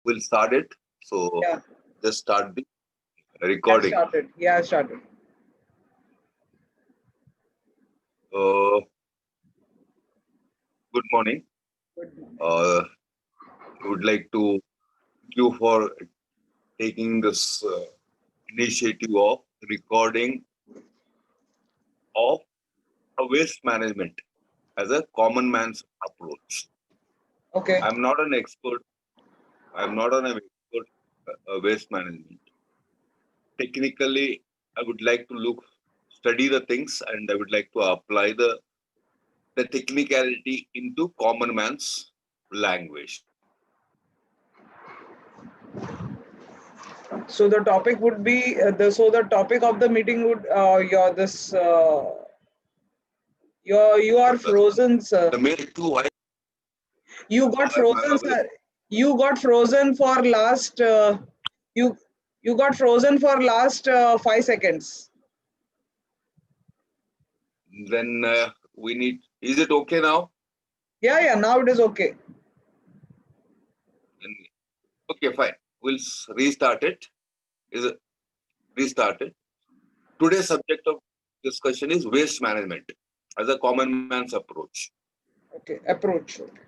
We'll start it. So Yeah, just start the I recording. started. Yeah, I started. Uh, Good morning. Good morning. I would like to thank you for taking this initiative of recording of a waste management as a common man's approach. Okay. I'm not an expert. I'm not an expert waste management. Technically, I would like to study the things, and I would like to apply the technicality into common man's language. So the topic would be the topic of the meeting would your this you are The, frozen, sir. the main two I You got am frozen, available. sir. You got frozen for last you you got frozen for last 5 seconds. Then we need. Is it okay now? Yeah, yeah. Now it is okay. Then, okay, fine. We'll restart it. Is it restarted? Today's subject of discussion is waste management as a common man's approach. Okay. Approach. Okay.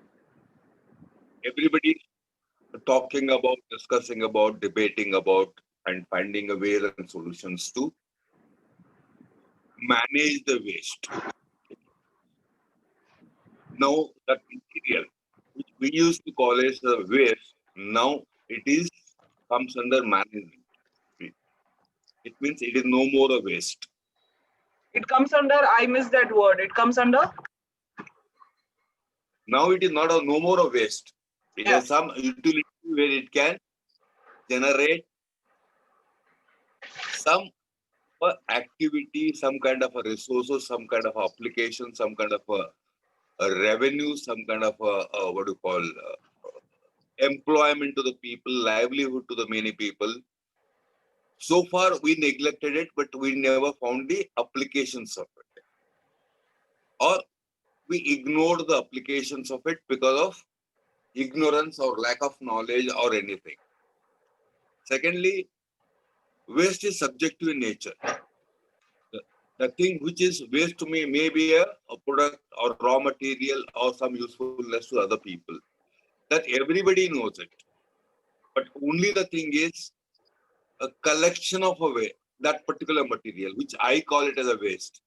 Everybody talking about, discussing about, debating about, and finding a ways and solutions to manage the waste. Now, that material, which we used to call as a waste, now it is comes under management. It means it is no more a waste. It comes under. I missed that word. It comes under. Now it is not a no more a waste. It Yeah. has some utility where it can generate some activity, some kind of a resources, some kind of application, some kind of a revenue, some kind of what do you call employment to the people, livelihood to the many people. So far, we neglected it, but we never found the applications of it, or we ignored the applications of it because of ignorance or lack of knowledge or anything. Secondly, waste is subjective in nature. The thing which is waste to me may be a product or raw material or some usefulness to other people. That everybody knows it. But only the thing is a collection of that particular material, which I call it as a waste.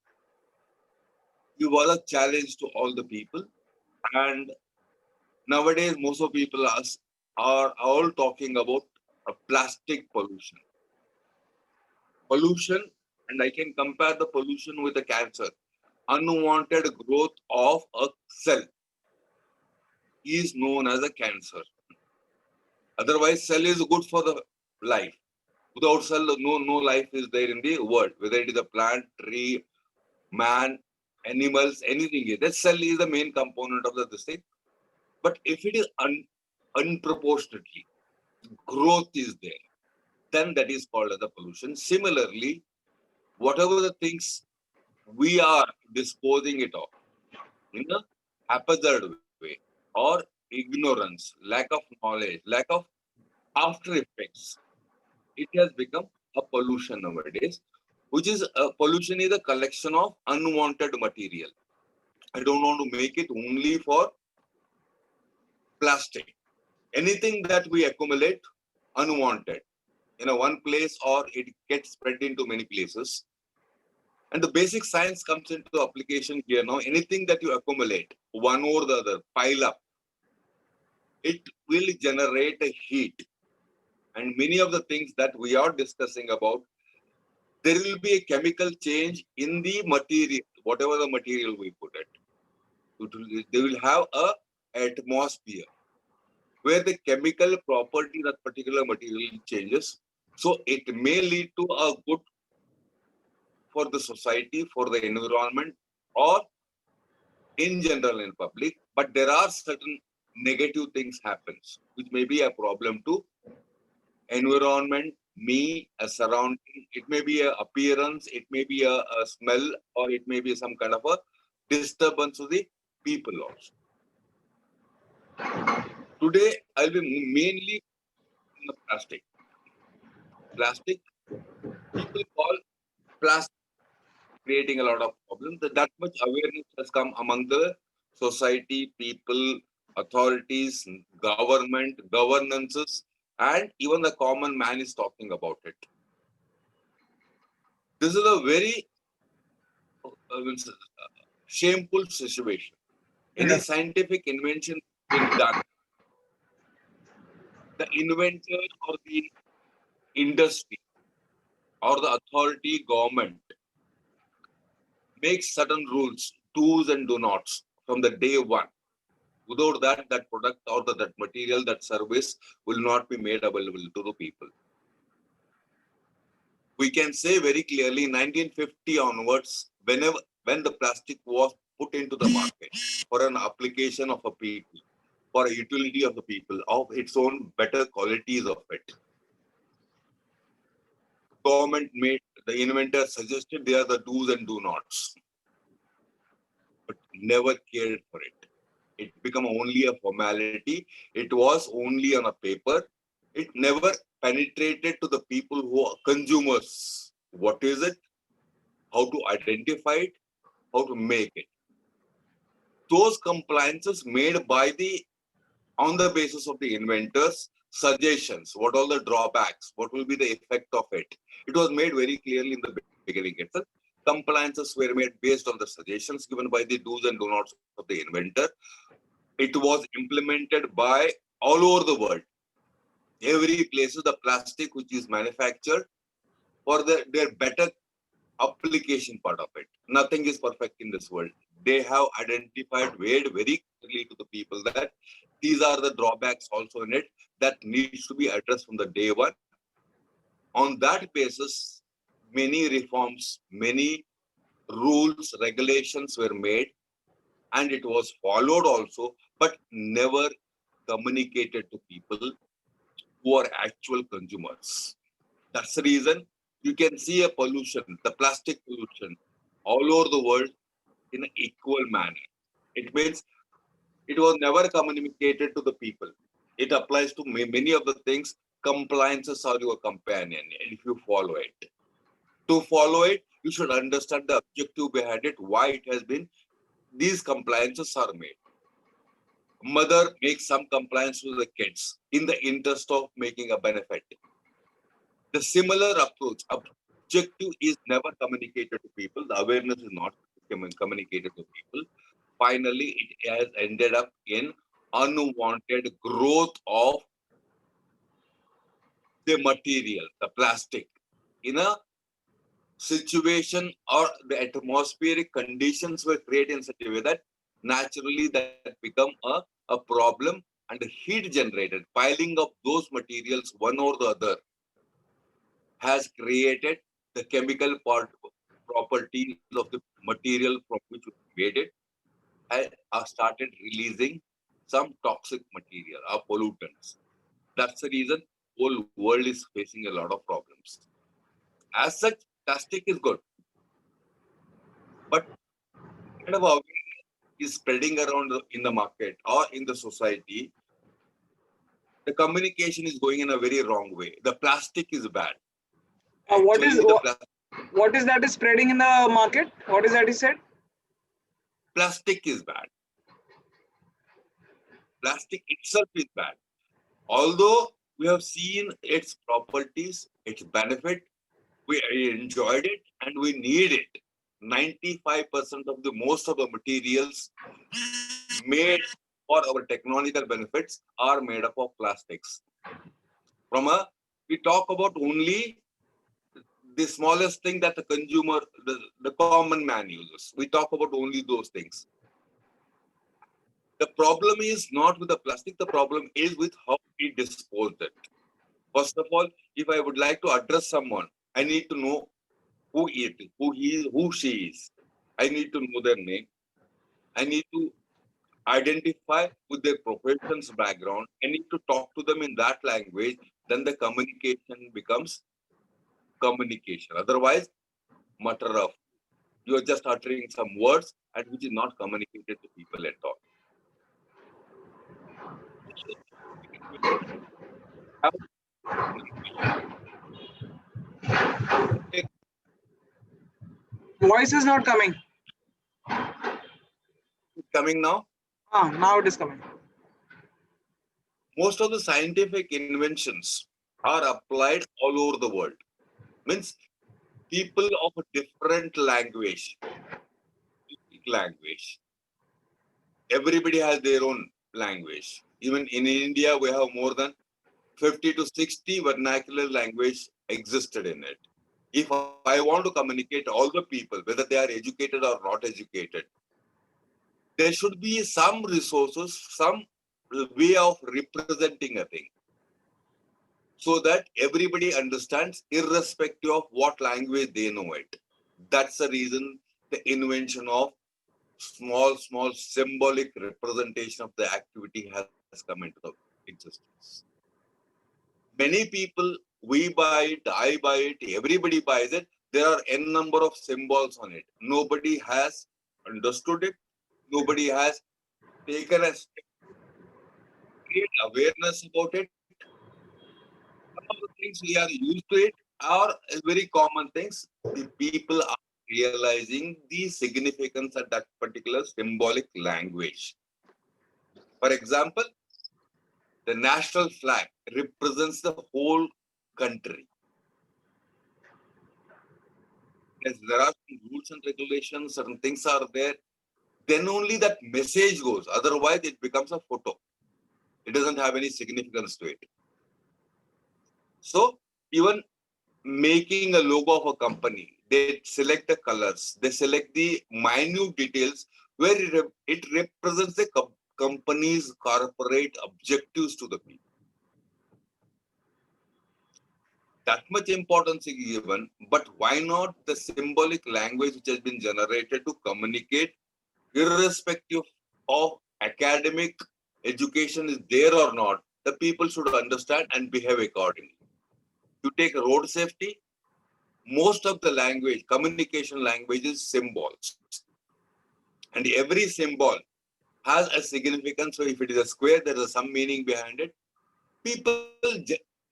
It was a challenge to all the people. And nowadays, most of people are all talking about plastic pollution. Pollution, and I can compare the pollution with the cancer. Unwanted growth of a cell is known as a cancer. Otherwise, cell is good for the life. Without cell, no life is there in the world, whether it is a plant, tree, man, animals, anything. That cell is the main component of this thing. But if it is unproportionately, growth is there, then that is called as a pollution. Similarly, whatever the things we are disposing it of in a haphazard way or ignorance, lack of knowledge, lack of after effects, it has become a pollution nowadays, which is a pollution is a collection of unwanted material. I don't want to make it only for plastic. Anything that we accumulate unwanted in a one place or it gets spread into many places. And the basic science comes into application here now. Anything that you accumulate, one or the other, pile up, it will generate a heat. And many of the things that we are discussing about, there will be a chemical change in the material, whatever the material we put it. They will have a atmosphere where the chemical property that particular material changes. So it may lead to a good for the society, for the environment, or in general in public. But there are certain negative things happens, which may be a problem to environment, me, a surrounding. It may be a appearance, it may be a smell, or it may be some kind of a disturbance to the people also. Today, I'll be mainly the plastic. Plastic, people call plastic creating a lot of problems. That much awareness has come among the society, people, authorities, government, governances, and even the common man is talking about it. This is a very shameful situation. Any scientific invention been done, the inventor or the industry or the authority government makes certain rules, do's and do nots from the day one. Without that, that product or that material, that service will not be made available to the people. We can say very clearly 1950 onwards, when the plastic was put into the market for an application of a people, for a utility of the people, of its own better qualities of it. Government made, the inventor suggested they are the do's and do nots, but never cared for it. It became only a formality. It was only on a paper. It never penetrated to the people who are consumers. What is it? How to identify it? How to make it? Those compliances made by on the basis of the inventors' suggestions, what all the drawbacks, what will be the effect of it. It was made very clearly in the beginning itself. Compliances were made based on the suggestions given by the do's and do nots of the inventor. It was implemented by all over the world. Every place the plastic which is manufactured for their better application part of it. Nothing is perfect in this world. They have identified very clearly to the people that these are the drawbacks also in it that needs to be addressed from the day one. On that basis, many reforms, many rules, regulations were made, and it was followed also, but never communicated to people who are actual consumers. That's the reason you can see a pollution, the plastic pollution, all over the world in an equal manner. It means it was never communicated to the people. It applies to many of the things. Compliances are your companion if you follow it. To follow it, you should understand the objective behind it, why it has been, these compliances are made. Mother makes some compliance to the kids in the interest of making a benefit. The similar approach, objective is never communicated to people. The awareness is not communicated to people. Finally, it has ended up in unwanted growth of the material, the plastic, in a situation or the atmospheric conditions were created in such a way that naturally that become a problem, and the heat generated, piling up those materials one or the other has created the chemical properties of the material from which we made it, and are started releasing some toxic material or pollutants. That's the reason whole world is facing a lot of problems. As such, plastic is good, but kind of awareness is spreading around in the market or in the society. The communication is going in a very wrong way. The plastic is bad. What Actually, is that is spreading in the market? What is that he said? Plastic is bad. Plastic itself is bad. Although we have seen its properties, its benefit, we enjoyed it and we need it. 95% of the most of the materials made for our technological benefits are made up of plastics. We talk about only the smallest thing that the consumer, the common man uses. We talk about only those things. The problem is not with the plastic, the problem is with how we dispose it. First of all, if I would like to address someone, I need to know who it is, who he is, who she is. I need to know their name. I need to identify with their profession's background. I need to talk to them in that language. Then the communication becomes communication. Otherwise, matter of you are just uttering some words and which is not communicated to people at all. voice is not coming. Coming now. Now it is coming. Most of the scientific inventions are applied all over the world. Means people of a different language. Everybody has their own language. Even in India, we have more than 50 to 60 vernacular language existed in it. If I want to communicate all the people, whether they are educated or not educated, there should be some resources, some way of representing a thing, so that everybody understands irrespective of what language they know it. That's the reason the invention of small symbolic representation of the activity has come into the existence. Many people, we buy it, I buy it, everybody buys it. There are n number of symbols on it. Nobody has understood it. Nobody has taken a step, create awareness about it. Some of the things we are used to it are very common things. The people are realizing the significance of that particular symbolic language. For example, the national flag represents the whole country. Yes, there are some rules and regulations, certain things are there. Then only that message goes. Otherwise, it becomes a photo. It doesn't have any significance to it. So, even making a logo of a company, they select the colors, they select the minute details where it represents the company's corporate objectives to the people. That much importance is given, but why not the symbolic language which has been generated to communicate, irrespective of academic education is there or not, the people should understand and behave accordingly. You take road safety, most of the language, communication language is symbols. And every symbol has a significance. So if it is a square, there is some meaning behind it. People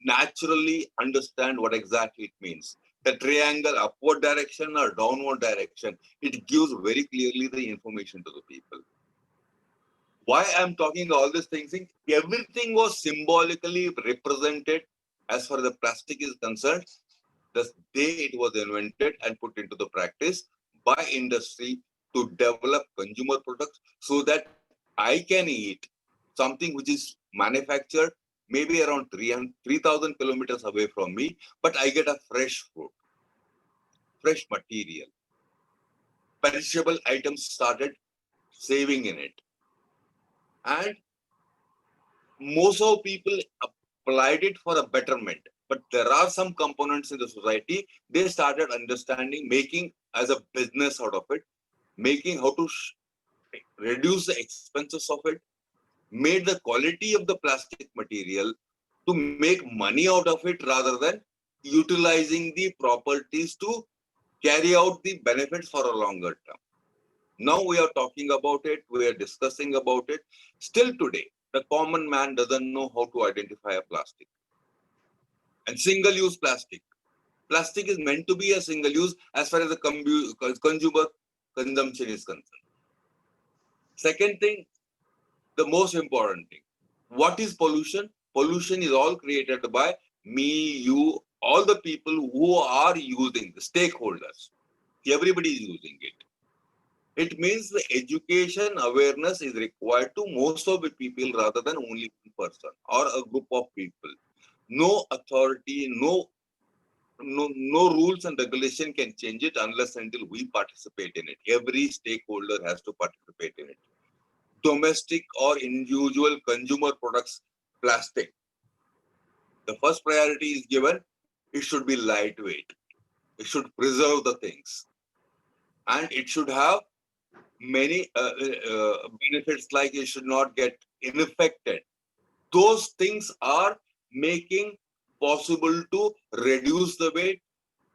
naturally understand what exactly it means. The triangle, upward direction or downward direction, it gives very clearly the information to the people. Why I'm talking all these things, everything was symbolically represented as far as the plastic is concerned. The day it was invented and put into the practice by industry to develop consumer products so that I can eat something which is manufactured maybe around 3,000 kilometers away from me, but I get a fresh fruit, fresh material. Perishable items started saving in it. And most of people applied it for a betterment. But there are some components in the society, they started understanding, making as a business out of it, making how to reduce the expenses of it, made the quality of the plastic material to make money out of it rather than utilizing the properties to carry out the benefits for a longer term. Now we are talking about it, we are discussing about it. Still today, the common man doesn't know how to identify a plastic. And single-use plastic. Plastic is meant to be a single-use as far as the consumer consumption is concerned. Second thing, the most important thing. What is pollution? Pollution is all created by me, you, all the people who are using, the stakeholders. Everybody is using it. It means the education awareness is required to most of the people rather than only one person or a group of people. No authority, no rules and regulation can change it unless until we participate in it. Every stakeholder has to participate in it. Domestic or individual consumer products, plastic. The first priority is given, it should be lightweight. It should preserve the things. And it should have many benefits, like it should not get infected. Those things are making possible to reduce the weight,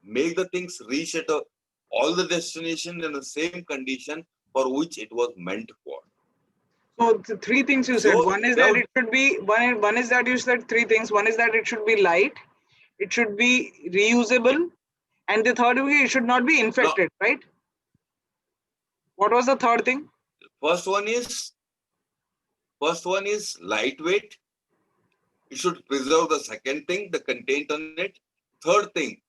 make the things reach at all the destination in the same condition for which it was meant for. So the three things you said. One is that it should be one is that you said three things. One is that it should be light, it should be reusable, and the third way it should not be infected, right? What was the third thing? First one is lightweight. It should preserve the second thing, the content on it. Third thing,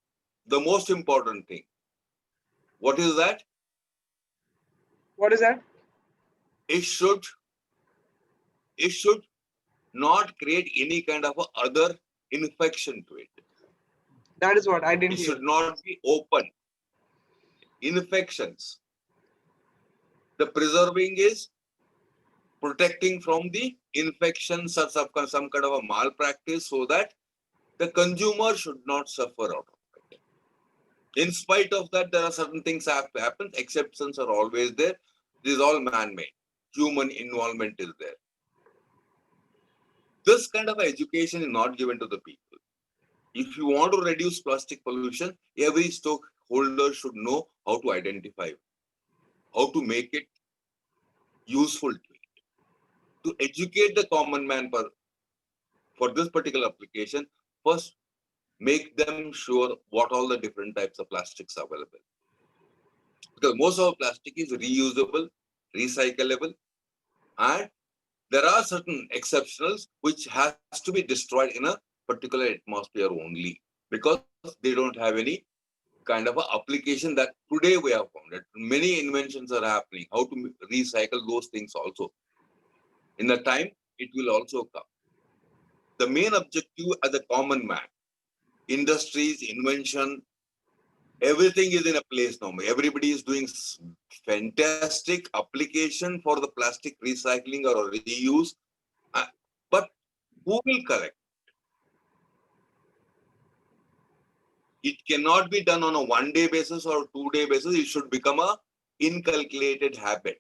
the most important thing. What is that? What is that? It should not create any kind of a other infection to it. That is what I didn't It hear. should not be open. Infections. The preserving is protecting from the infections or some kind of a malpractice so that the consumer should not suffer out of it. In spite of that, there are certain things have to happen. Exceptions are always there. This is all man-made. Human involvement is there. This kind of education is not given to the people. If you want to reduce plastic pollution, every stockholder should know how to identify, how to make it useful to it. To educate the common man for this particular application, first make them sure what all the different types of plastics are available. Because most of plastic is reusable, recyclable, and there are certain exceptionals which has to be destroyed in a particular atmosphere only because they don't have any kind of a application that today we have found that many inventions are happening, how to recycle those things also. In the time, it will also come. The main objective as a common man, industries, invention, everything is in a place now. Everybody is doing fantastic application for the plastic recycling or reuse. But who will collect? It cannot be done on a 1-day basis or 2-day basis. It should become a inculcated habit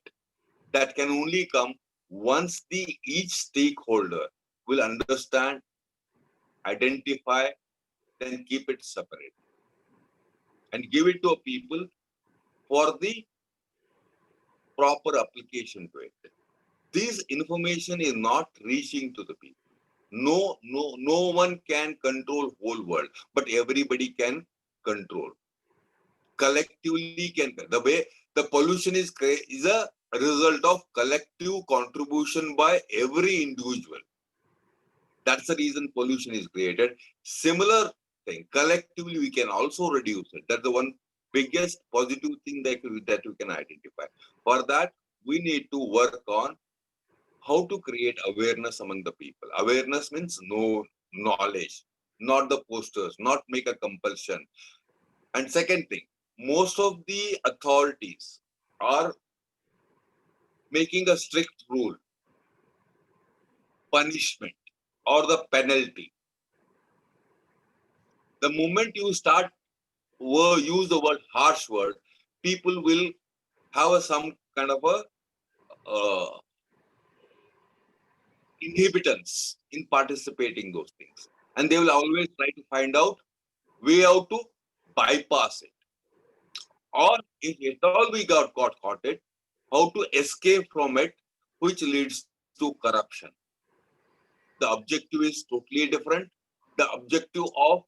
that can only come once each stakeholder will understand, identify, then keep it separate and give it to people for the proper application to it. This information is not reaching to the people. No one can control whole world, but everybody can control. Collectively can. The way the pollution is a result of collective contribution by every individual. That's the reason pollution is created. Similar thing, collectively we can also reduce it. That's the one biggest positive thing that we can identify. For that, we need to work on how to create awareness among the people. Awareness means knowledge, not the posters, not make a compulsion. And second thing, most of the authorities are making a strict rule, punishment, or the penalty. The moment you start use the word harsh word, people will have some kind of a inhibitants in participating those things, and they will always try to find out way how to bypass it, or if at all we got caught it, how to escape from it, which leads to corruption. The objective is totally different. The objective of,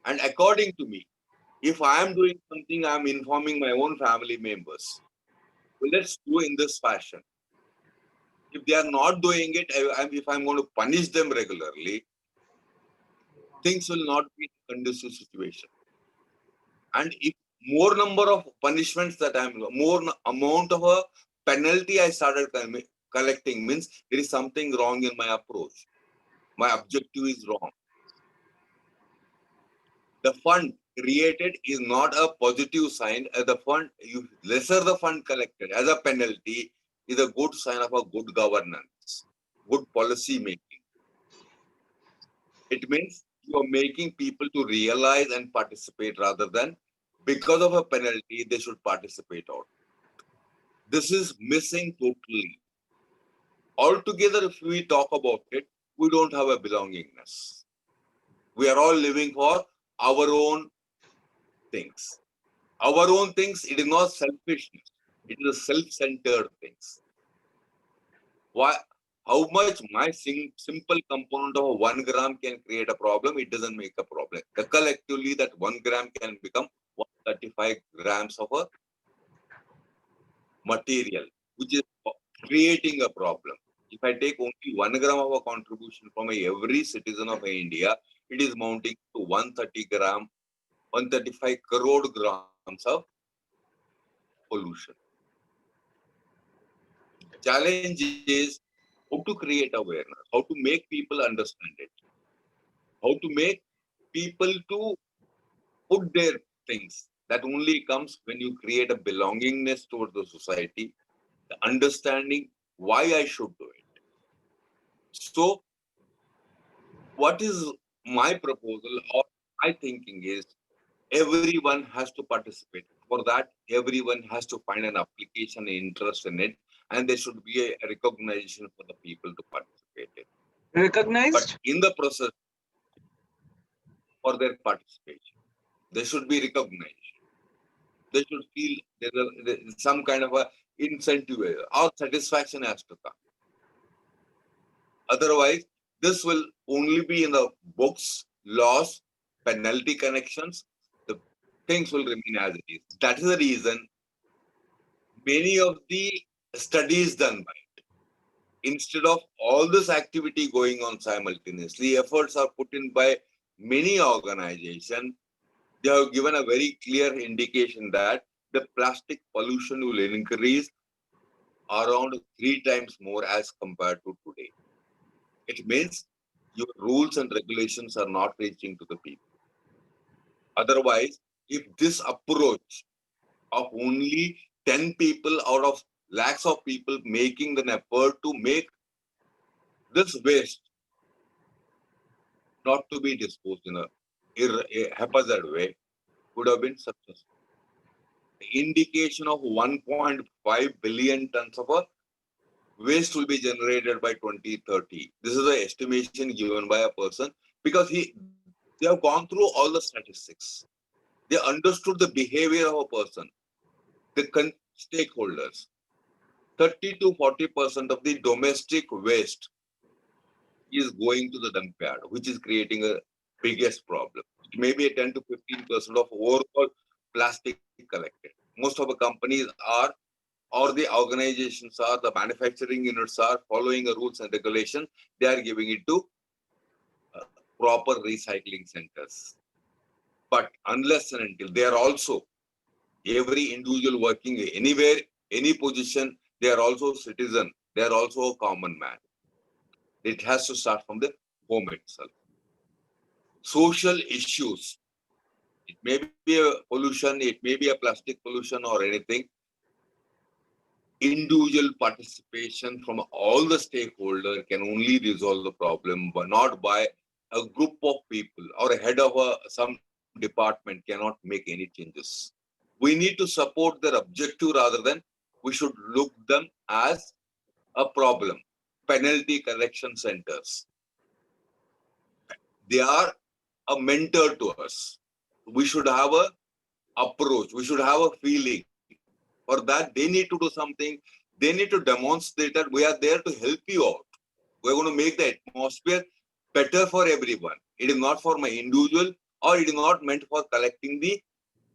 and according to me, if I am doing something, I am informing my own family members. Well, let's do in this fashion. If they are not doing it, if I'm going to punish them regularly, things will not be a conducive situation. And if more number of punishments that more amount of a penalty I started collecting, means there is something wrong in my approach. My objective is wrong. The fund created is not a positive sign. The fund, lesser the fund collected as a penalty is a good sign of a good governance, good policy making. It means you are making people to realize and participate rather than because of a penalty, they should participate out. This is missing totally. Altogether, if we talk about it, we don't have a belongingness. We are all living for our own things. Our own things, it is not selfishness. It is a self-centered things. Why? How much my simple component of 1 gram can create a problem, it doesn't make a problem. Collectively, that 1 gram can become 135 grams of a material, which is creating a problem. If I take only 1 gram of a contribution from every citizen of India, it is mounting to 130 gram, 135 crore grams of pollution. Challenge is how to create awareness, how to make people understand it, how to make people to put their things. That only comes when you create a belongingness towards the society, the understanding why I should do it. So, what is my proposal or my thinking is everyone has to participate. For that, everyone has to find an application, interest in it, and there should be a recognition for the people to participate in. But Recognized? in the process for their participation, they should be recognized. They should feel there's some kind of a incentive or satisfaction has to come. Otherwise, this will only be in the books, laws, penalty connections. The things will remain as it is. That is the reason many of the studies done by it, instead of all this activity going on simultaneously, efforts are put in by many organizations. They have given a very clear indication that the plastic pollution will increase around 3 times more as compared to today. It means your rules and regulations are not reaching to the people. Otherwise, if this approach of only 10 people out of lakhs of people making an effort to make this waste not to be disposed in a haphazard way would have been successful. The indication of 1.5 billion tons of a waste will be generated by 2030. This is the estimation given by a person because they have gone through all the statistics. They understood the behavior of a person, the stakeholders. 30 to 40% of the domestic waste is going to the dump yard, which is creating a biggest problem. It may be a 10 to 15% of overall plastic collected. Most of the companies are, or the organizations are, the manufacturing units are following the rules and regulations. They are giving it to proper recycling centers. But unless and until they are also, every individual working anywhere, any position, they are also a citizen. They are also a common man. It has to start from the home itself. Social issues. It may be a pollution, it may be a plastic pollution or anything. Individual participation from all the stakeholders can only resolve the problem, but not by a group of people or a head of some department cannot make any changes. We need to support their objective rather than we should look them as a problem. Penalty collection centers. They are a mentor to us. We should have a approach. We should have a feeling. For that, they need to do something. They need to demonstrate that we are there to help you out. We're going to make the atmosphere better for everyone. It is not for my individual or it is not meant for collecting the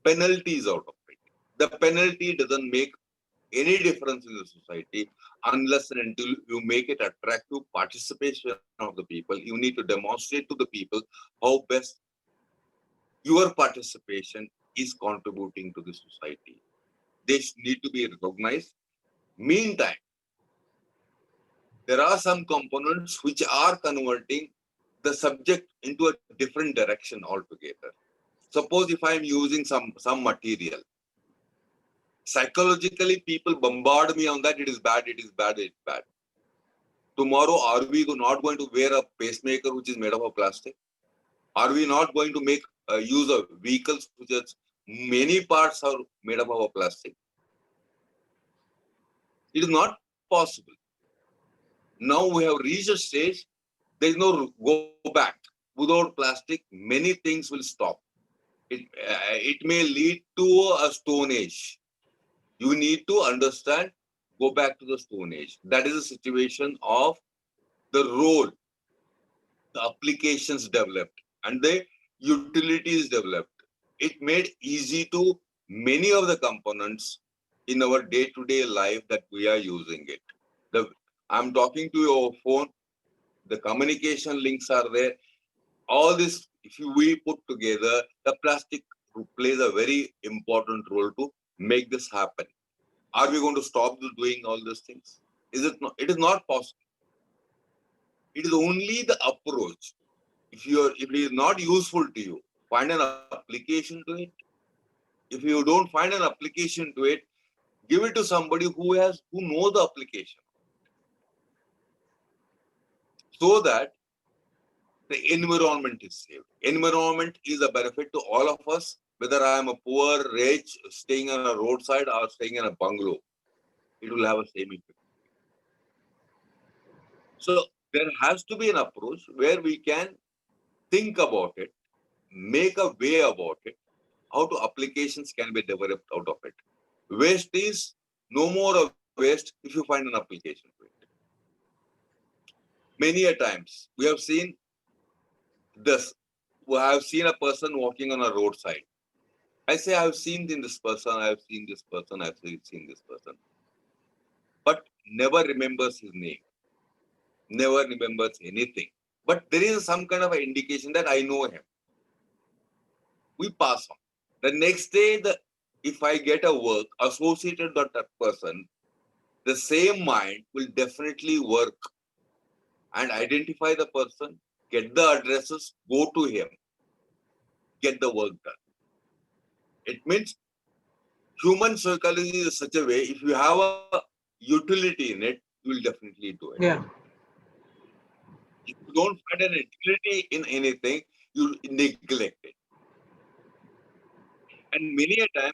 penalties out of it. The penalty doesn't make any difference in the society unless and until you make it attractive participation of the people. You need to demonstrate to the people how best your participation is contributing to the society. They need to be recognized. Meantime, there are some components which are converting the subject into a different direction altogether. Suppose if I am using some material, psychologically people bombard me on that it is bad, it is bad, it is bad. Tomorrow, are we not going to wear a pacemaker which is made of plastic? Are we not going to make use of vehicles which is many parts are made up of plastic? It is not possible. Now we have reached a stage, there is no go back. Without plastic, many things will stop. It may lead to a stone age. You need to understand, go back to the stone age. That is a situation of the role, the applications developed and the utilities developed. It made easy to many of the components in our day-to-day life that we are using it. I'm talking to your phone, the communication links are there. All this, if we put together, the plastic plays a very important role to make this happen. Are we going to stop doing all these things? Is it not? It is not possible. It is only the approach. If it is not useful to you, find an application to it. If you don't find an application to it, give it to somebody who knows the application, so that the environment is saved. Environment is a benefit to all of us, whether I am a poor, rich, staying on a roadside or staying in a bungalow. It will have a same effect. So there has to be an approach where we can think about it, make a way about it, how to applications can be developed out of it. Waste is no more a waste if you find an application to it. Many a times we have seen this. We have seen a person walking on a roadside. I say, I've seen this person, I've seen this person, I've seen this person, but never remembers his name, never remembers anything. But there is some kind of an indication that I know him. We pass on. The next day, if I get a work associated with that person, the same mind will definitely work and identify the person, get the addresses, go to him, get the work done. It means human psychology is such a way, if you have a utility in it, you will definitely do it. Yeah. If you don't find an utility in anything, you neglect it. And many a time,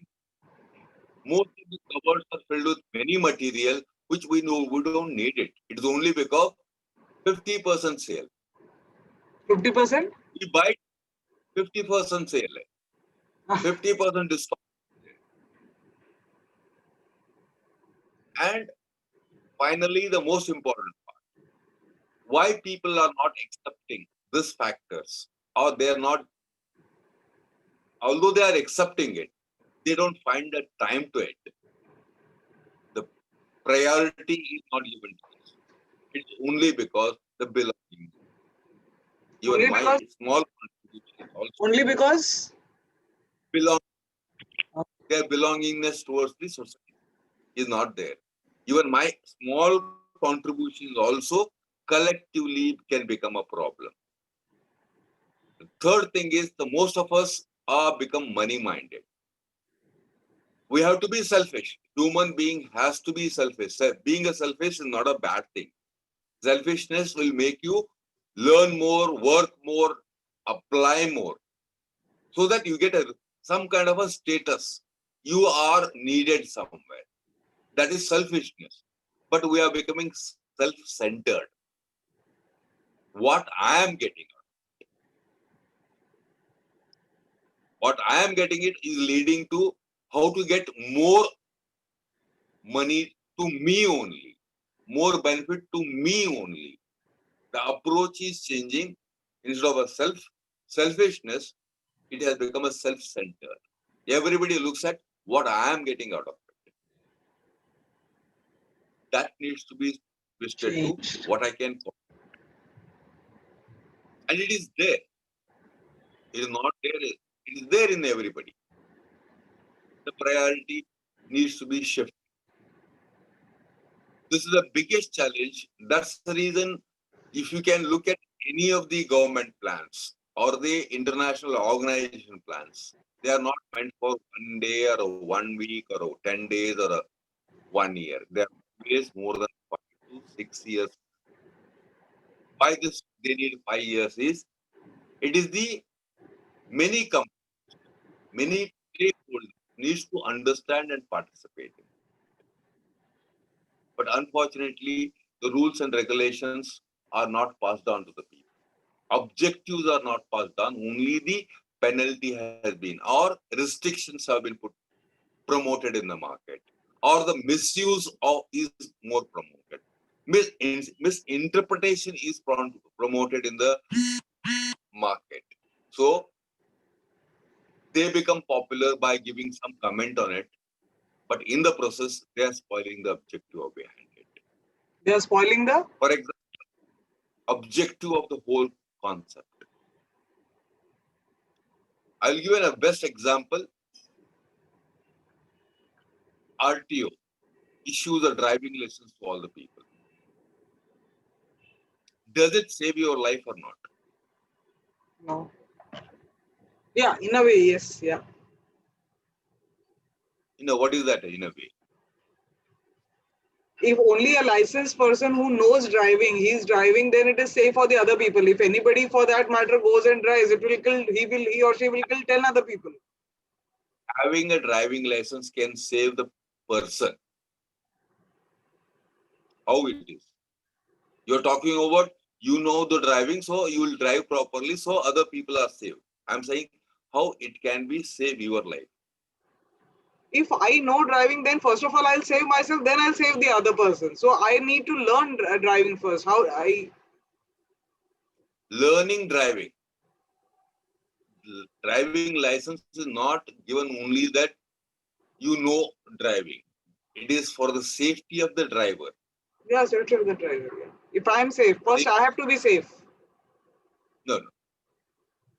most of the cupboards are filled with many material which we know we don't need it. It is only because 50% sale. 50%? We buy 50% sale, 50% discount. And finally, the most important part, why people are not accepting these factors, or they are not, although they are accepting it, they don't find the time to it. The priority is not given to this. It's only because the belonging. Even Only my because, small contribution also only because belong. Their belongingness towards the society is not there. Even my small contributions also collectively can become a problem. The third thing is the most of us are become money-minded. We have to be selfish. Human being has to be selfish. Being a selfish is not a bad thing. Selfishness will make you learn more, work more, apply more, so that you get some kind of a status. You are needed somewhere. That is selfishness. But we are becoming self-centered. What I am getting it is leading to how to get more money to me only, more benefit to me only. The approach is changing. Instead of a selfishness, it has become a self-centered. Everybody looks at what I am getting out of it. That needs to be twisted to what I can. And it is there. It is not there. It is there in everybody. The priority needs to be shifted. This is the biggest challenge. That's the reason, if you can look at any of the government plans or the international organization plans, they are not meant for 1 day or 1 week or 10 days or 1 year. They are always more than 5 to 6 years. Why this they need 5 years is, it is the many companies, many stakeholders needs to understand and participate. But unfortunately, the rules and regulations are not passed on to the people. Objectives are not passed on, only the penalty has been, or restrictions have been promoted in the market, or the misuse is more promoted. Misinterpretation is promoted in the market. So they become popular by giving some comment on it. but in the process, they are spoiling the objective of behind it. They are spoiling the. For example, objective of the whole concept. I'll give you a best example. RTO issues a driving license to all the people. Does it save your life or not? No. Yeah, in a way, yes. Yeah. What is that in a way? If only a licensed person who knows driving, he's driving, then it is safe for the other people. If anybody for that matter goes and drives, it will kill, he or she will kill 10 other people. Having a driving license can save the person. How it is? You're talking about, the driving, so you will drive properly, so other people are safe. I'm saying how it can be save your life. If I know driving, then first of all, I'll save myself, then I'll save the other person. So I need to learn driving first. Learning driving. Driving license is not given only that you know driving. It is for the safety of the driver. Yeah, safety of the driver. Yeah. If I'm safe, first I have to be safe. No.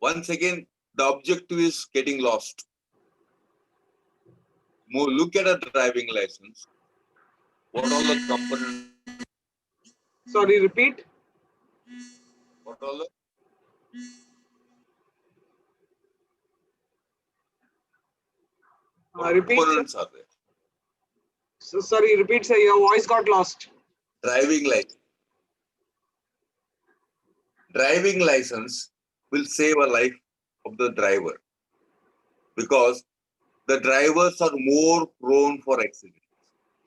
Once again, the objective is getting lost. More look at a driving license. What all the components? Sorry, repeat. What all the Repeat. components are there? So, sorry, repeat, sir. Your voice got lost. Driving license. Driving license will save a life of the driver because the drivers are more prone for accidents.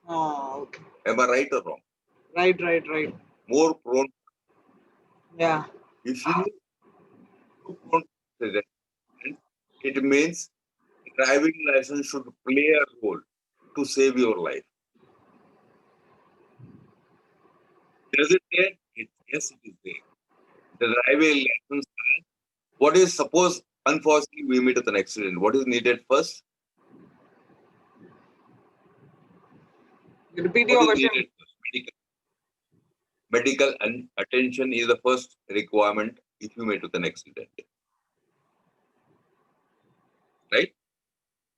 Oh, okay. Am I right or wrong? Right. More prone. Yeah. If you prone to accident, it means driving license should play a role to save your life. Does it there? Yes, it is there. The driving license. What is suppose unfortunately we meet with an accident? What is needed first? Repeat your question. Medical and attention is the first requirement if you meet with an accident. Right?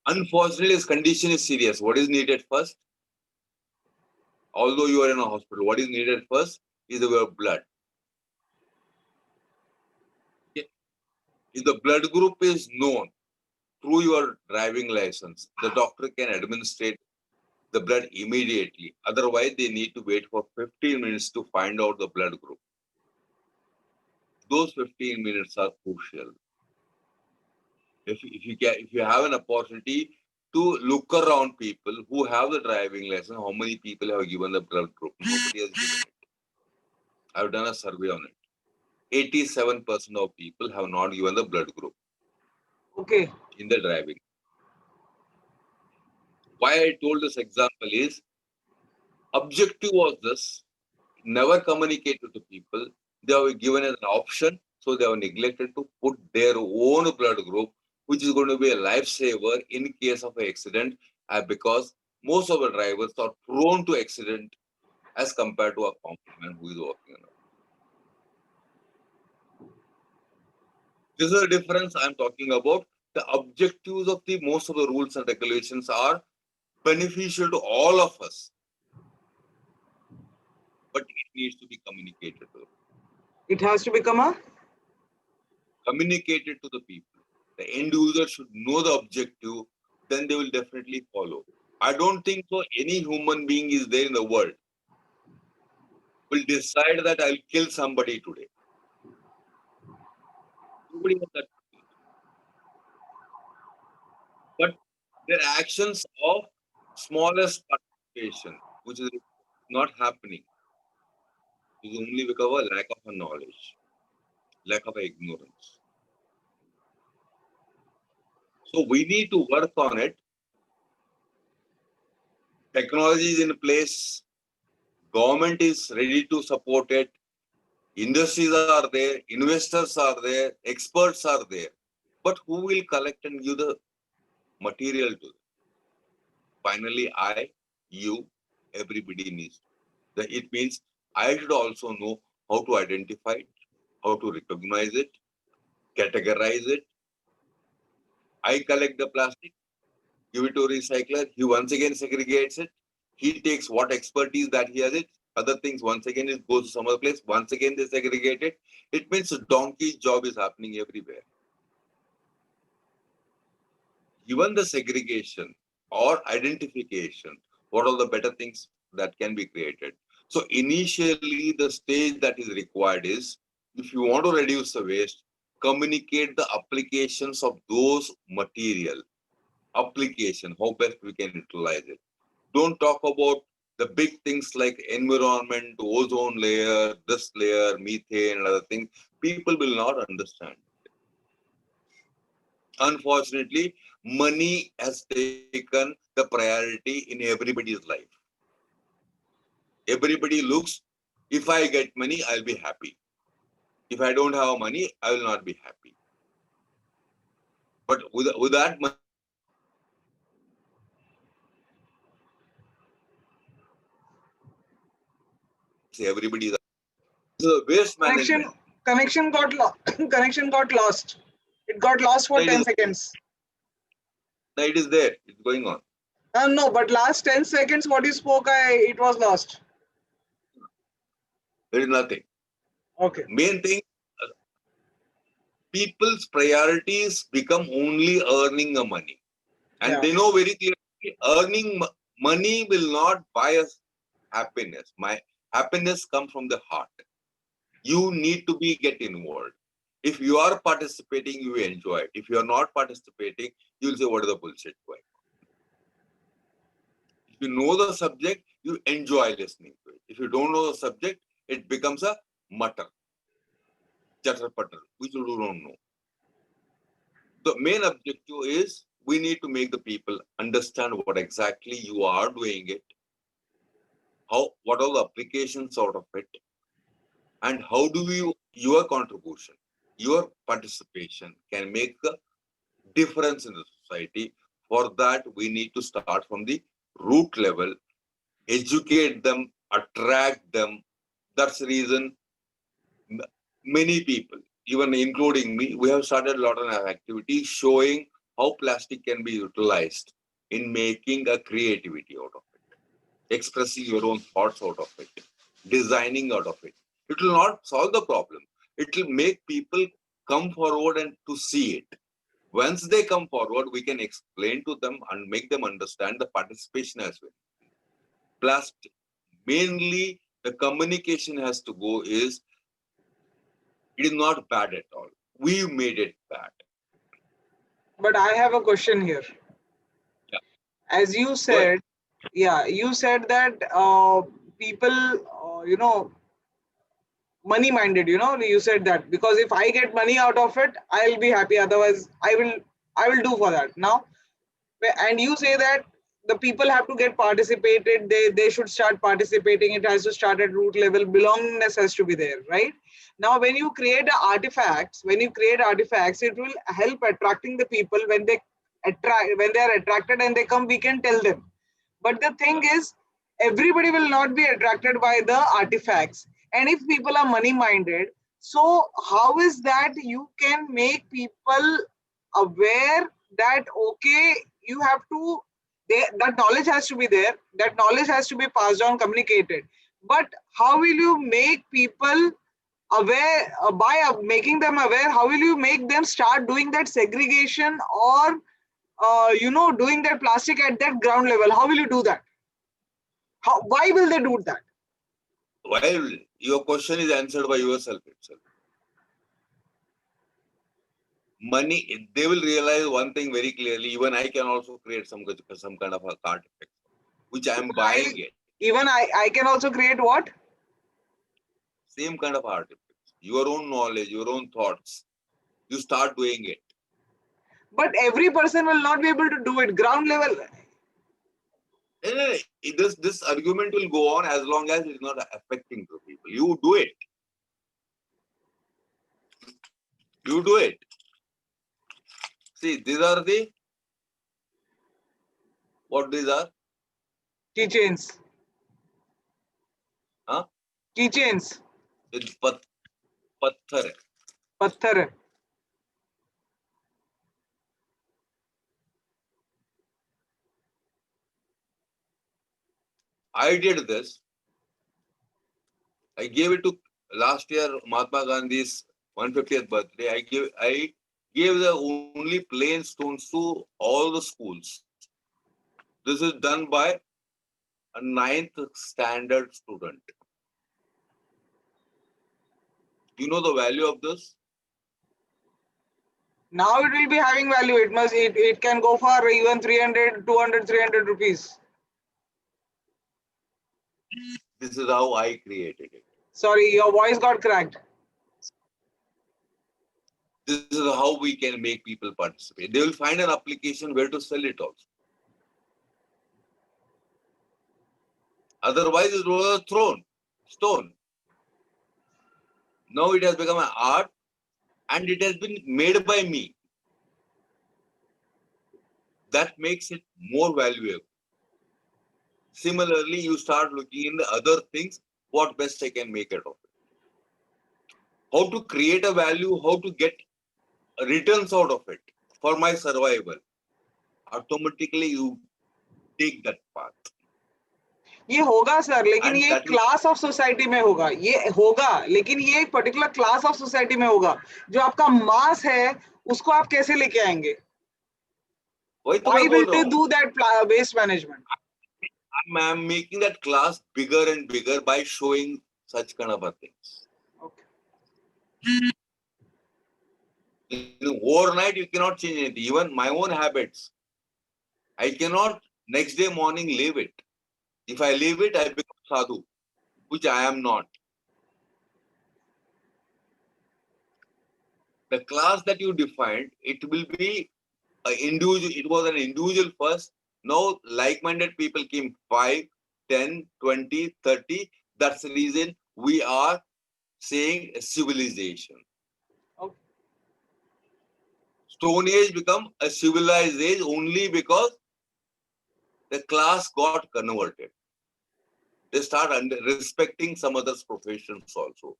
Unfortunately, his condition is serious. What is needed first? Although you are in a hospital, what is needed first is your blood. Okay. If the blood group is known through your driving license, the doctor can administrate the blood immediately. Otherwise, they need to wait for 15 minutes to find out the blood group. Those 15 minutes are crucial. If you have an opportunity to look around people who have the driving license, how many people have given the blood group? Nobody has given it. I've done a survey on it. 87% of people have not given the blood group. Okay. In the driving. Why I told this example is, objective was this, never communicated to people. They were given as an option, so they were neglected to put their own blood group, which is going to be a lifesaver in case of an accident, because most of the drivers are prone to accident as compared to a common man who is working on it. This is the difference I'm talking about. The objectives of the most of the rules and regulations are beneficial to all of us, but it needs to be communicated to. It has to become a Communicated to the people. The end user should know the objective, then they will definitely follow. I don't think so any human being is there in the world will decide that I'll kill somebody today. Nobody has that. But their actions of smallest participation, which is not happening, is only because of a lack of a knowledge, lack of ignorance. So we need to work on it. Technology is in place. Government is ready to support it. Industries are there. Investors are there. Experts are there. But who will collect and give the material to them? finally you, everybody needs. It means I should also know how to identify it, how to recognize it, categorize it. I collect the plastic, give it to a recycler. He once again segregates it. He takes what expertise that he has it. Other things, once again, it goes to some other place. Once again, they segregate it. It means a donkey's job is happening everywhere. Given the segregation or identification, what are the better things that can be created? So initially, the stage that is required is, if you want to reduce the waste, communicate the applications of those material. Application, how best we can utilize it. Don't talk about the big things like environment, ozone layer, this layer, methane, and other things. People will not understand. Unfortunately, money has taken the priority in everybody's life. Everybody looks, if I get money, I'll be happy. If I don't have money, I will not be happy. But with that money, everybody is waste Connection management. connection got connection got lost. It got lost for It 10 is, seconds. it is there. It's going on. No, but last 10 seconds what you spoke, it was lost. There is nothing. Okay. Main thing, people's priorities become only earning the money. And Yeah. they know very clearly, earning money will not buy us happiness. My happiness comes from the heart. You need to get involved. If you are participating, you enjoy it. If you are not participating, you will say, what is the bullshit going on? If you know the subject, you enjoy listening to it. If you don't know the subject, it becomes a mutter, chatter putter, which you don't know. The main objective is we need to make the people understand what exactly you are doing it, what are the applications out of it, and how do your contribution, your participation can make a difference in the society. For that, we need to start from the root level, educate them, attract them. That's the reason many people, even including me, we have started a lot of activities showing how plastic can be utilized in making a creativity out of it, expressing your own thoughts out of it, designing out of it. It will not solve the problem. It will make people come forward and to see it. Once they come forward, we can explain to them and make them understand the participation as well. Plastic, mainly the communication has to go is, it is not bad at all. We made it bad. But I have a question here. Yeah. As you Go ahead. said, yeah, you said that people, money minded, you said that because if I get money out of it, I'll be happy. Otherwise, I will do for that. Now, and you say that the people have to get participated, they should start participating, it has to start at root level, belongingness has to be there, right? Now when you create artifacts, it will help attracting the people. When they are attracted and they come, we can tell them. But the thing is, everybody will not be attracted by the artifacts. And if people are money minded, so how is that you can make people aware that, okay, you have to, that knowledge has to be there, that knowledge has to be passed on, communicated. But how will you make people aware? By making them aware, how will you make them start doing that segregation, or doing that plastic at that ground level? How will you do that? Why will they do that? Well, your question is answered by yourself itself. Money, they will realize one thing very clearly. Even I can also create some kind of a card effect, which I am buying it. Even I can also create what? Same kind of artifacts. Your own knowledge, your own thoughts. You start doing it. But every person will not be able to do it ground level. This argument will go on as long as it is not affecting the people. You do it. You do it. See, these are what these are? Keychains. हाँ, Keychains. पत्थर है. पत्थर है. I did this. I gave it to last year Mahatma Gandhi's 150th birthday. I gave the only plain stones to all the schools. This is done by a 9th standard student. You know the value of this? Now it will be having value. It can go for even 300, 200, 300 rupees. This is how I created it. Sorry, your voice got cracked. This is how we can make people participate. They will find an application where to sell it also. Otherwise, it was a stone. Now it has become an art and it has been made by me. That makes it more valuable. Similarly, you start looking in the other things, what best I can make out of it. How to create a value, how to get returns out of it for my survival. Automatically, you take that path. ये होगा sir, लेकिन And ये that will- class of society में होगा. ये होगा, लेकिन ये एक पर्टिकुलर क्लास ऑफ सोसाइटी में होगा. जो आपका मास है, उसको आप कैसे लेके आएंगे? वही तो Why मैं will बोल रहा you हूँ. do that waste management? I'm making that class bigger and bigger by showing such kind of a things. Okay. Overnight, you cannot change anything. Even my own habits, I cannot next day morning leave it. If I leave it, I become sadhu, which I am not. The class that you defined, it will be an individual. It was an individual first. Now, like-minded people came 5, 10, 20, 30. That's the reason we are saying a civilization. Okay. Stone Age become a civilized age only because the class got converted. They start respecting some other professions also.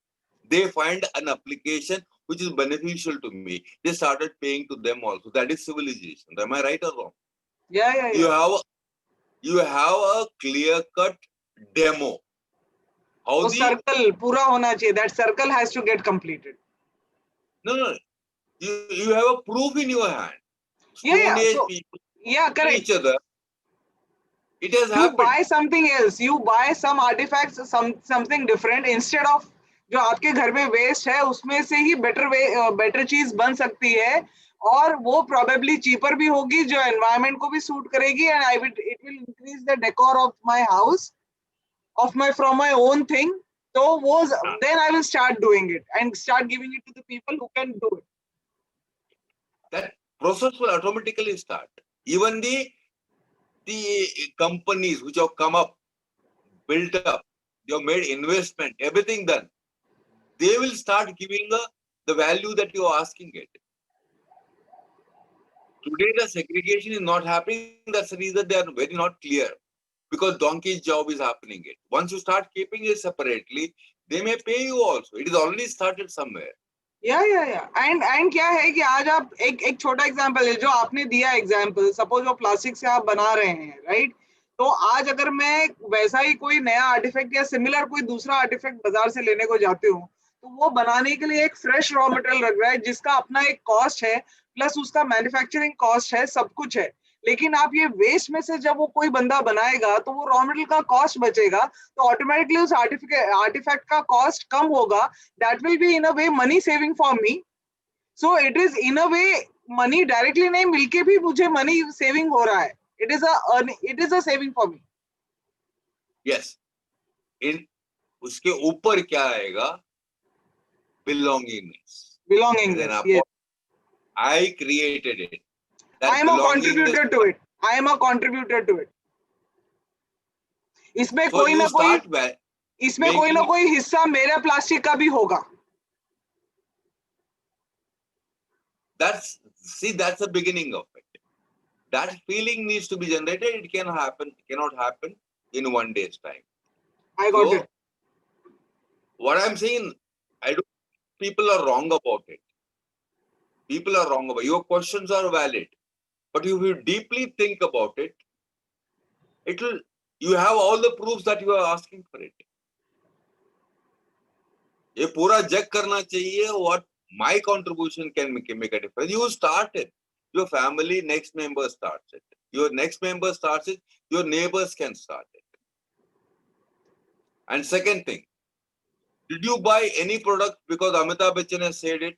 They find an application which is beneficial to me. They started paying to them also. That is civilization. Am I right or wrong? Yeah. You have a clear-cut demo. How वो the circle पूरा होना चाहिए. That circle has to get completed. no. You have a proof in your hand. Stone Yeah. Age So people yeah, correct. each other. It has You happened. buy something else. You buy some artifacts, something different instead of जो आपके घर में waste है उसमें से ही better चीज बन सकती है और वो प्रोबेबली चीपर भी होगी जो एनवायरनमेंट को भी सूट करेगी and it will increase the decor of my house from my own thing. So then I will start doing it and start giving it to the people who can do it. That process will automatically start. Even the companies which have come up, built up, they have made investment, everything done. They will start giving the value that you are asking it. Today, the segregation is not happening. That's the reason they are very not clear. Because donkey's job is happening it. Once you start keeping it separately, they may pay you also. It is already started somewhere. या and क्या है कि आज आप एक छोटा example है जो आपने दिया एग्जांपल. सपोज वो प्लास्टिक से आप बना रहे हैं, राइट? तो आज अगर मैं वैसा ही कोई नया आर्टिफैक्ट या सिमिलर कोई दूसरा आर्टिफैक्ट बाजार से लेने को जाती हूँ तो वो बनाने के लिए एक फ्रेश रॉ मटेरियल लग रहा है जिसका अपना एक कॉस्ट है, प्लस उसका मैन्युफैक्चरिंग कॉस्ट है, सब कुछ है. लेकिन आप ये वेस्ट में से जब वो कोई बंदा बनाएगा तो वो रॉ मटेरियल का कॉस्ट बचेगा तो ऑटोमेटिकली उस आर्टिफैक्ट का कॉस्ट कम होगा. That will be in a way money saving for me. So it is in a way money directly नहीं मिलके भी मुझे मनी सेविंग हो रहा है. It is a saving for me. Yes. इन उसके ऊपर क्या आएगा? belongingness. I created it. I am a contributor to it. I am a contributor to it. इसमें So कोई you ना कोई start इसमें कोई ना making- कोई हिस्सा मेरा प्लास्टिक का भी होगा. that's the beginning of it. That feeling needs to be generated. It cannot happen. in 1 day's time. I got So it. what I'm saying, I don't. People are wrong about it. People are wrong about it. Your questions are valid, but if you deeply think about it, it will. You have all the proofs that you are asking for it. ये पूरा जग करना चाहिए. What my contribution can make a difference. You start it. Your family next member starts it. Your next member starts it. Your neighbors can start it. And second thing, did you buy any product because Amitabh Bachchan has said it?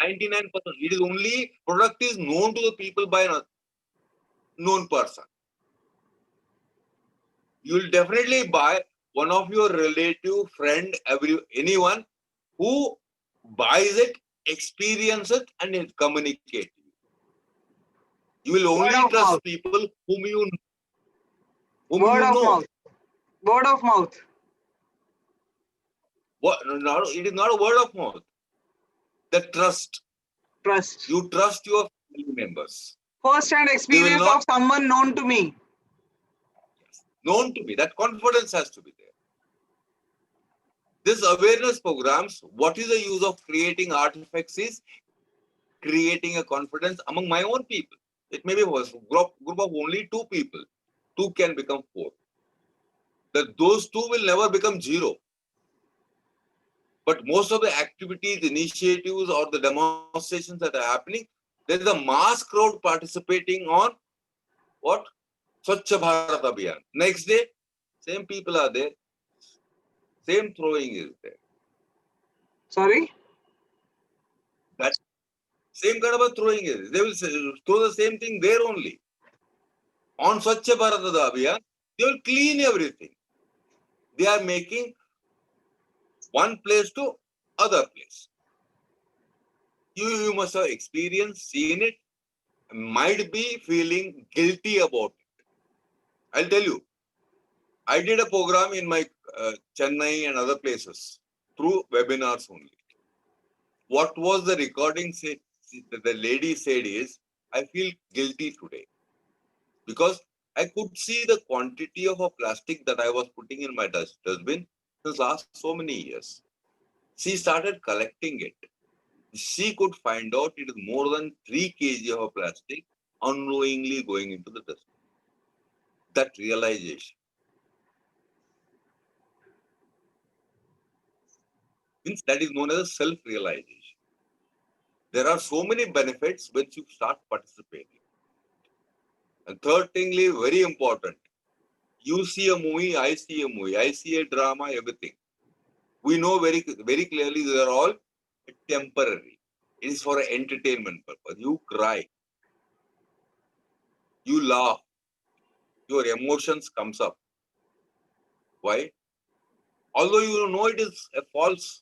99%. It is only product is known to the people by a known person. You will definitely buy one of your relative, friend, anyone who buys it, experience it, and it communicate. You will Word only of trust mouth. people whom you Word of know. mouth. Word of mouth. What? No, it is not a word of mouth. The trust. Trust. You trust your family members. First-hand experience not- of someone known to me. Known to me. That confidence has to be there. This awareness programs, what is the use of creating artifacts is creating a confidence among my own people. It may be a group of only 2 people. 2 can become 4. Those 2 will never become 0. But most of the activities, initiatives, or the demonstrations that are happening, there is a mass crowd participating on what? Swachh Bharat Abhiyan. Next day, same people are there. Same throwing is there. Sorry? That same kind of a throwing is. They will throw the same thing there only. On Swachh Bharat Abhiyan, they will clean everything. They are making one place to other place. You must have experienced, seen it, might be feeling guilty about it. I'll tell you, I did a program in my Chennai and other places through webinars only. What was the recording said, the lady said is, I feel guilty today because I could see the quantity of a plastic that I was putting in my dustbin since last so many years. She started collecting it. She could find out it is more than 3 kg of plastic unknowingly going into the dustbin. That realization means that is known as self-realization. There are so many benefits when you start participating. And third thing is very important. You see a movie, I see a movie, I see a drama, everything. We know very, very clearly they are all temporary. It is for an entertainment purpose. You cry, you laugh, your emotions comes up. Why? Although you know it is a false.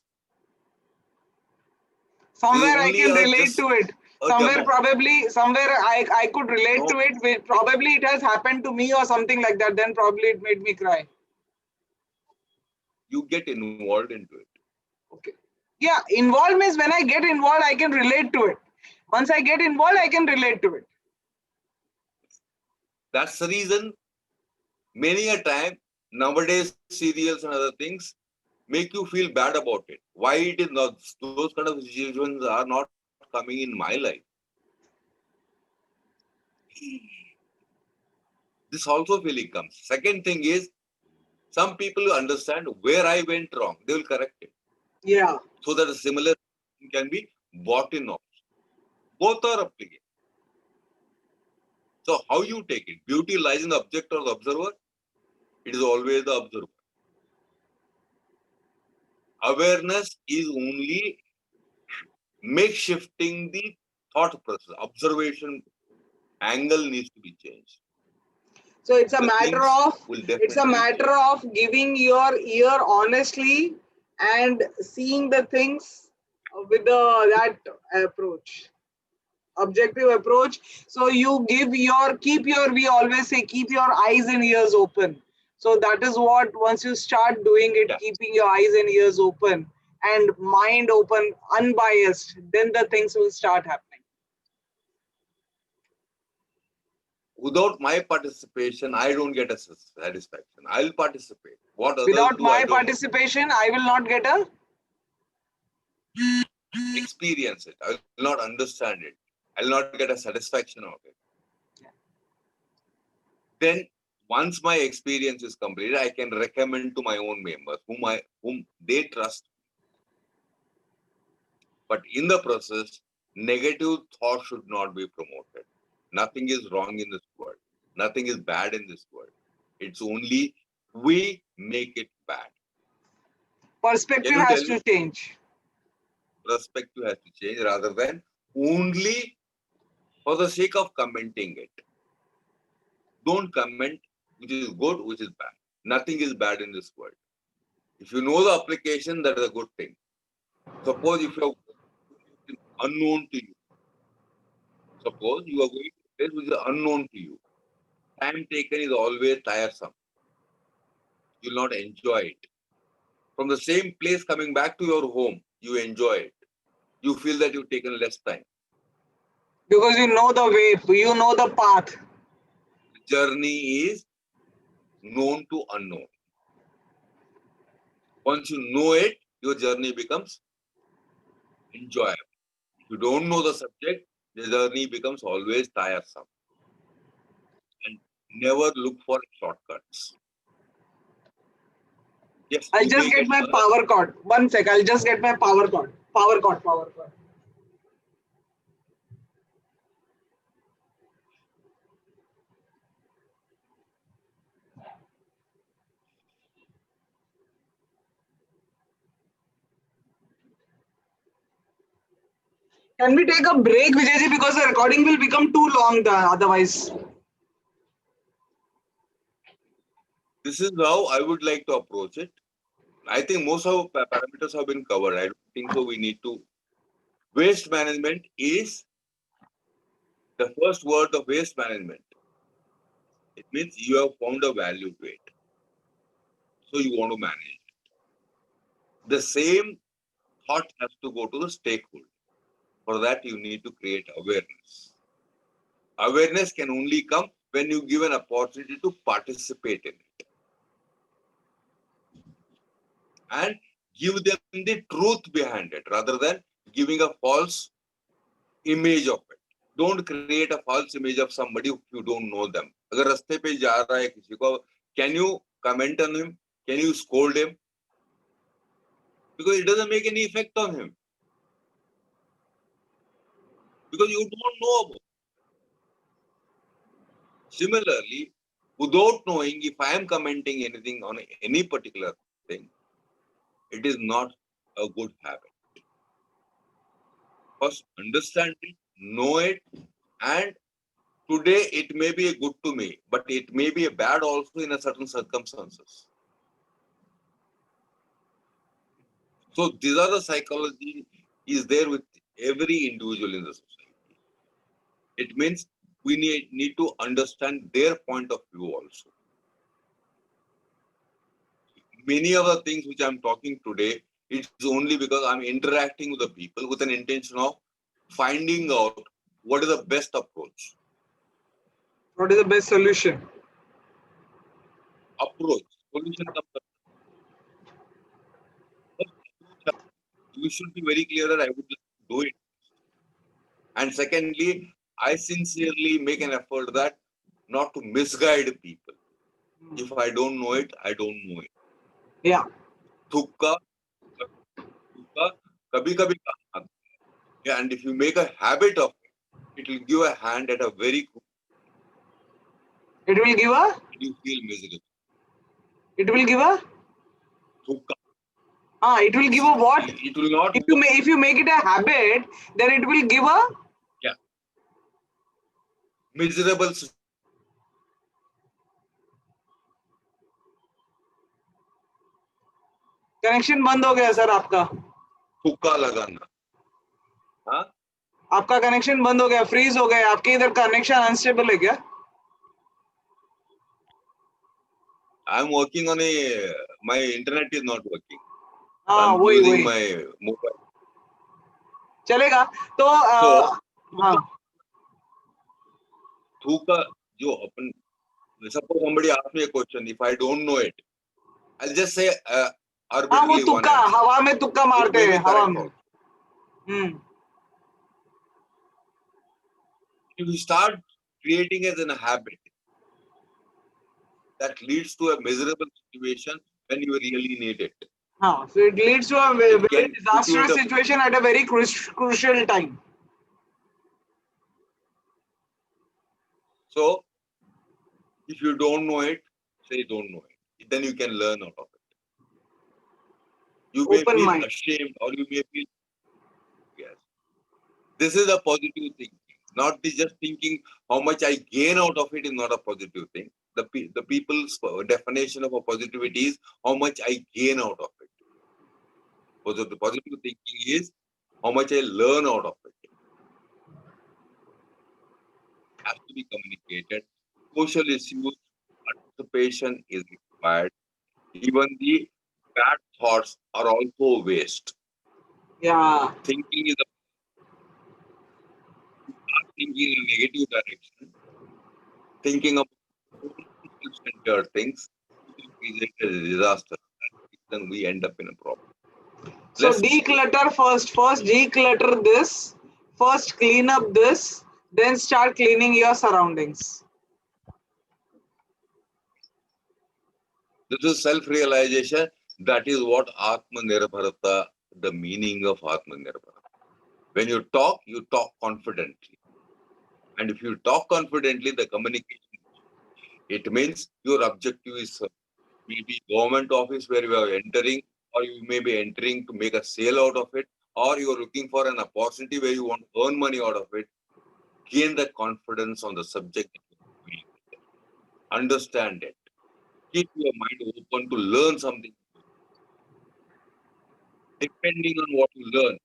Somewhere I only can a relate just to it. a Somewhere demo. probably, somewhere I could relate No. to it. Probably it has happened to me or something like that. Then probably it made me cry. You get involved into it. Okay. Yeah, involved means when I get involved, I can relate to it. Once I get involved, I can relate to it. That's the reason many a time nowadays serials and other things make you feel bad about it. Why it is not, those kind of situations are not coming in my life. This also feeling comes. Second thing is, some people understand where I went wrong, they will correct it. Yeah. So that a similar can be bought in also. Both are applicable. So how you take it? Beauty lies in the object or the observer? It is always the observer. Awareness is only make shifting the thought process. Observation angle needs to be changed. So it's a The matter things of will it's a definitely matter change. of giving your ear honestly and seeing the things with that approach, objective approach. So you we always say keep your eyes and ears open. So that is what, once you start doing it, Yeah. keeping your eyes and ears open and mind open, unbiased, then the things will start happening. without my participation, I don't get a satisfaction. I'll participate. What others Without do, I my don't participation, I will not get a. experience it. I will not understand it. I'll not get a satisfaction of it. Then once my experience is completed, I can recommend to my own members whom they trust. But in the process, negative thought should not be promoted. Nothing is wrong in this world. Nothing is bad in this world. It's only we make it bad. Perspective Can you has tell me? to change. Perspective has to change rather than only for the sake of commenting it. Don't comment which is good, which is bad. Nothing is bad in this world. If you know the application, that is a good thing. Suppose if you are unknown to you, suppose you are going to a place which is unknown to you, time taken is always tiresome. You will not enjoy it. From the same place coming back to your home, you enjoy it. You feel that you've taken less time. Because you know the way, you know the path. The journey is known to unknown. Once you know it, your journey becomes enjoyable. If you don't know the subject, the journey becomes always tiresome. And never look for shortcuts. Yes, I'll you just may get get my other. power cord. 1 sec. I'll just get my power cord. Power cord. Power cord. Can we take a break, Vijayji? Because the recording will become too long otherwise. This is how I would like to approach it. I think most of our parameters have been covered. I don't think so. We need to. Waste management is the first word of waste management. It means you have found a value to it. So you want to manage it. The same thought has to go to the stakeholder. For that, you need to create awareness. Awareness can only come when you give an opportunity to participate in it. And give them the truth behind it rather than giving a false image of it. Don't create a false image of somebody if you don't know them. अगर रास्ते पे जा रहा है किसी को, can you comment on him? Can you scold him? Because it doesn't make any effect on him. Because you don't know about him. Similarly, without knowing, if I am commenting anything on any particular thing, it is not a good habit. First, understand it, know it, and today it may be a good to me, but it may be a bad also in a certain circumstances. So these are the psychology is there with every individual in the society. It means we need to understand their point of view also. Many of the things which I'm talking today, it's only because I'm interacting with the people with an intention of finding out what is the best approach. What is the best solution? Approach. Solution comes. You should be very clear that I would do it. And secondly, I sincerely make an effort that not to misguide people. If I don't know it, I don't know it. Yeah. Thukka, kabhi kabhi kaam aata hai. Yeah, and if you make a habit of it, it will give a hand at a very good. It will give a. You feel miserable. It will give a. Thukka. It will give a what? It will not. If you make it a habit, then it will give a. Yeah. Miserable. Connection बंद हो गया sir आपका. थुक्का लगाना. हाँ. आपका connection बंद हो गया, फ्रीज हो गया. आपके इधर कनेक्शन अनस्टेबल है क्या? I'm working on a. My internet is not working. हाँ I'm वही using वही. my mobile. चलेगा तो. So, हाँ. थूका you open. Suppose somebody asks me a question. If I don't know it, I'll just say हाँ वो arbitrarily one तुक्का answer. हवा में तुक्का It मारते may हैं be हवा correct में also. Hmm If you start creating as a habit, that leads to a miserable situation when you really need it. हाँ so it leads to a It very can put you disastrous in a situation at a very crucial time. So if you don't know it, say don't know it. Then you can learn out of it. You may Open feel mind. ashamed or you may feel, yes. This is a positive thinking. Not just thinking how much I gain out of it is not a positive thing. The people's definition of a positivity is how much I gain out of it. The positive thinking is how much I learn out of it. Has to be communicated. Social issues, participation is required. Even the bad thoughts are also waste. Yeah. Thinking is thinking in a negative direction. Thinking of centered things is a disaster. Then we end up in a problem. So Let's declutter first. First declutter this. First clean up this. Then start cleaning your surroundings. This is self-realization. That is what Atmanirbharata, the meaning of Atmanirbharata. When you talk confidently. And if you talk confidently, the communication, it means your objective is maybe government office where you are entering, or you may be entering to make a sale out of it, or you are looking for an opportunity where you want to earn money out of it. Gain the confidence on the subject. Understand it. Keep your mind open to learn something. Depending on what you learn,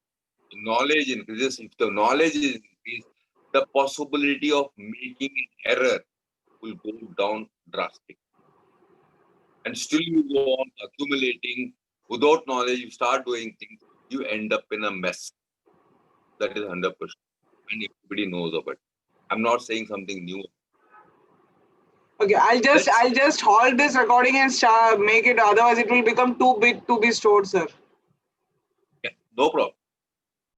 knowledge increases. If the knowledge is increased, the possibility of making an error will go down drastically. And still you go on accumulating without knowledge, you start doing things, you end up in a mess. That is 100%. And everybody knows of it. I'm not saying something new. Okay, I'll just halt this recording and make it. Otherwise, it will become too big to be stored, sir. Yeah, no problem.